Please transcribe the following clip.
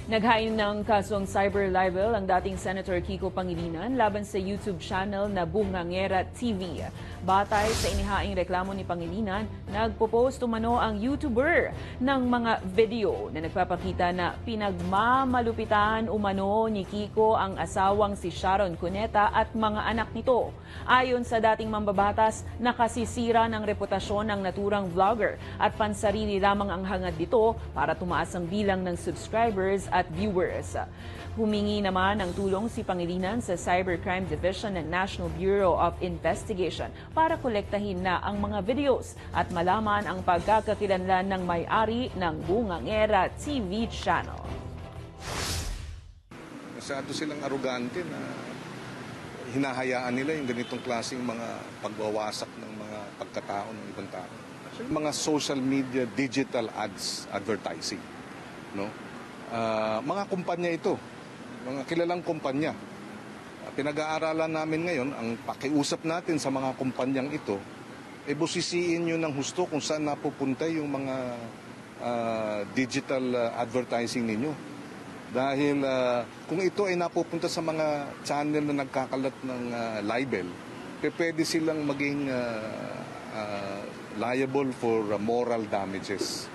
Naghain ng kasong cyber libel ang dating Senator Kiko Pangilinan laban sa YouTube channel na Bungangera TV. Batay sa inihaing reklamo ni Pangilinan, nagpo-post umano ang YouTuber ng mga video na nagpapakita na pinagmamalupitan umano ni Kiko ang asawang si Sharon Cuneta at mga anak nito. Ayon sa dating mambabatas, nakasisira ng reputasyon ng naturang vlogger at pansarili lamang ang hangad nito para tumaas ang bilang ng subscribers at viewers. Humingi naman ng tulong si Pangilinan sa Cybercrime Division ng National Bureau of Investigation para kolektahin na ang mga videos at malaman ang pagkakakilanlan ng may-ari ng Bungangera TV channel. Masyado silang arugante na hinahayaan nila yung ganitong klaseng mga pagwawasak ng mga pagkatao ng ibang tao. Mga social media, digital ads, advertising. No? Mga kumpanya ito, mga kilalang kumpanya. Pinag-aaralan namin ngayon, ang pakiusap natin sa mga kumpanyang ito, busisiin nyo ng husto kung saan napupunta yung mga digital advertising ninyo. Dahil kung ito ay napupunta sa mga channel na nagkakalat ng libel, pwede silang maging liable for moral damages.